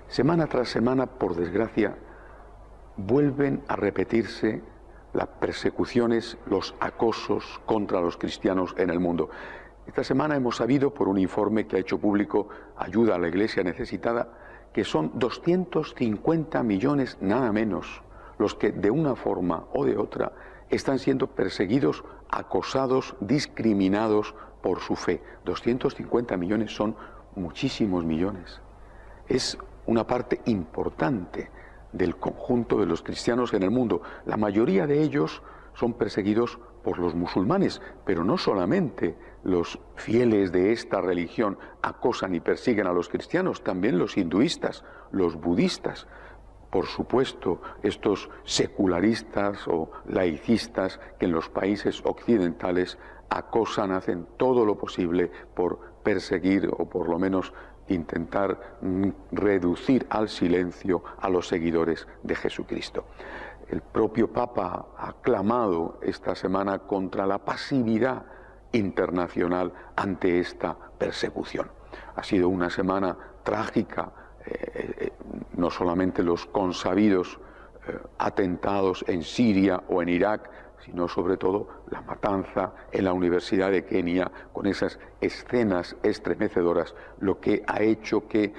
Semana tras semana, por desgracia, vuelven a repetirse las persecuciones, los acosos contra los cristianos en el mundo. Esta semana hemos sabido, por un informe que ha hecho público Ayuda a la Iglesia Necesitada, que son 250 millones, nada menos, los que de una forma o de otra están siendo perseguidos, acosados, discriminados por su fe. 250 millones son muchísimos millones. Es una parte importante del conjunto de los cristianos en el mundo. La mayoría de ellos son perseguidos por los musulmanes, pero no solamente los fieles de esta religión acosan y persiguen a los cristianos, también los hinduistas, los budistas, por supuesto, estos secularistas o laicistas que en los países occidentales acosan, hacen todo lo posible por perseguir o por lo menos intentar reducir al silencio a los seguidores de Jesucristo. El propio Papa ha clamado esta semana contra la pasividad internacional ante esta persecución. Ha sido una semana trágica, no solamente los consabidos atentados en Siria o en Irak, sino sobre todo la matanza en la Universidad de Kenia, con esas escenas estremecedoras, lo que ha hecho que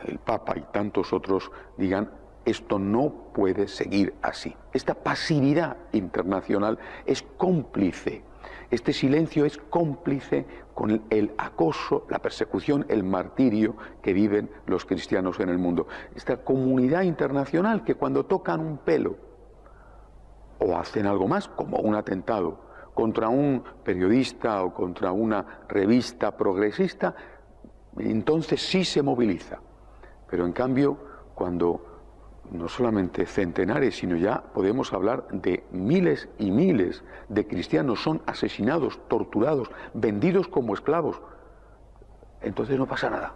el Papa y tantos otros digan: esto no puede seguir así. Esta pasividad internacional es cómplice, este silencio es cómplice con el acoso, la persecución, el martirio que viven los cristianos en el mundo. Esta comunidad internacional que cuando tocan un pelo o hacen algo más, como un atentado contra un periodista o contra una revista progresista, entonces sí se moviliza. Pero en cambio, cuando no solamente centenares, sino ya podemos hablar de miles y miles de cristianos son asesinados, torturados, vendidos como esclavos, entonces no pasa nada.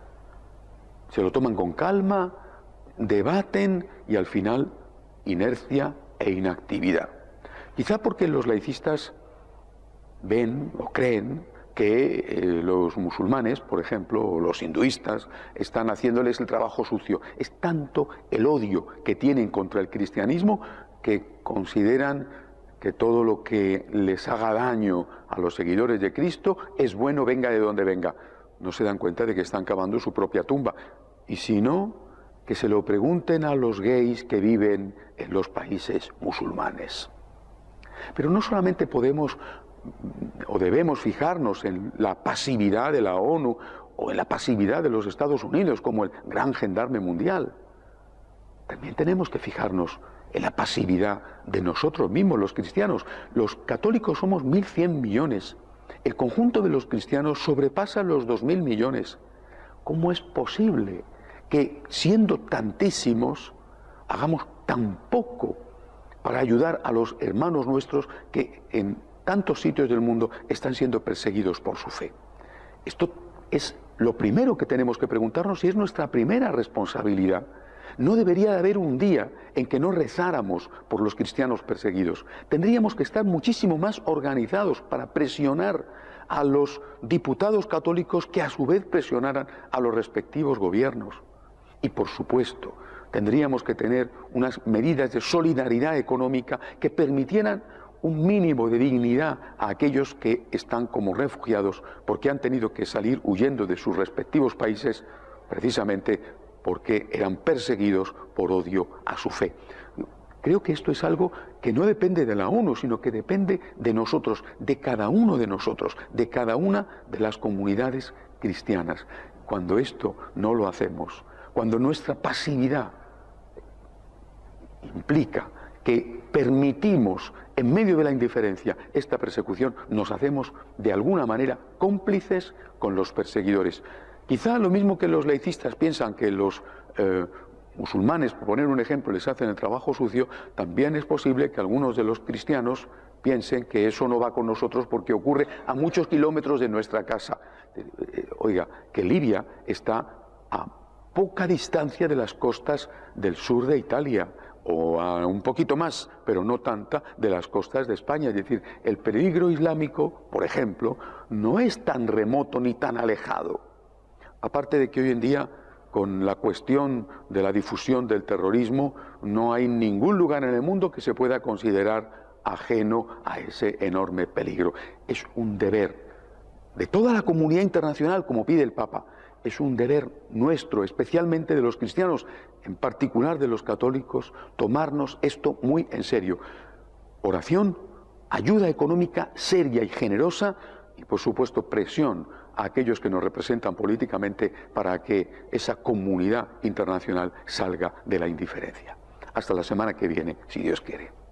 Se lo toman con calma, debaten y al final inercia e inactividad. Quizá porque los laicistas ven o creen que los musulmanes, por ejemplo, o los hinduistas, están haciéndoles el trabajo sucio. Es tanto el odio que tienen contra el cristianismo que consideran que todo lo que les haga daño a los seguidores de Cristo es bueno, venga de donde venga. No se dan cuenta de que están cavando su propia tumba. Y si no, que se lo pregunten a los gays que viven en los países musulmanes. Pero no solamente podemos o debemos fijarnos en la pasividad de la ONU o en la pasividad de los Estados Unidos como el gran gendarme mundial. También tenemos que fijarnos en la pasividad de nosotros mismos, los cristianos. Los católicos somos 1.100 millones. El conjunto de los cristianos sobrepasa los 2.000 millones. ¿Cómo es posible que, siendo tantísimos, hagamos tan poco para ayudar a los hermanos nuestros que en tantos sitios del mundo están siendo perseguidos por su fe? Esto es lo primero que tenemos que preguntarnos y es nuestra primera responsabilidad. No debería de haber un día en que no rezáramos por los cristianos perseguidos. Tendríamos que estar muchísimo más organizados para presionar a los diputados católicos que a su vez presionaran a los respectivos gobiernos. Y por supuesto, tendríamos que tener unas medidas de solidaridad económica que permitieran un mínimo de dignidad a aquellos que están como refugiados porque han tenido que salir huyendo de sus respectivos países precisamente porque eran perseguidos por odio a su fe. Creo que esto es algo que no depende de la ONU, sino que depende de nosotros, de cada uno de nosotros, de cada una de las comunidades cristianas. Cuando esto no lo hacemos, cuando nuestra pasividad implica que permitimos en medio de la indiferencia esta persecución, nos hacemos de alguna manera cómplices con los perseguidores. Quizá lo mismo que los laicistas piensan que los musulmanes, por poner un ejemplo, les hacen el trabajo sucio, también es posible que algunos de los cristianos piensen que eso no va con nosotros porque ocurre a muchos kilómetros de nuestra casa. Oiga, que Libia está a poca distancia de las costas del sur de Italia, o a un poquito más, pero no tanta, de las costas de España. Es decir, el peligro islámico, por ejemplo, no es tan remoto ni tan alejado. Aparte de que hoy en día, con la cuestión de la difusión del terrorismo, no hay ningún lugar en el mundo que se pueda considerar ajeno a ese enorme peligro. Es un deber de toda la comunidad internacional, como pide el Papa. Es un deber nuestro, especialmente de los cristianos, en particular de los católicos, tomarnos esto muy en serio. Oración, ayuda económica seria y generosa y, por supuesto, presión a aquellos que nos representan políticamente para que esa comunidad internacional salga de la indiferencia. Hasta la semana que viene, si Dios quiere.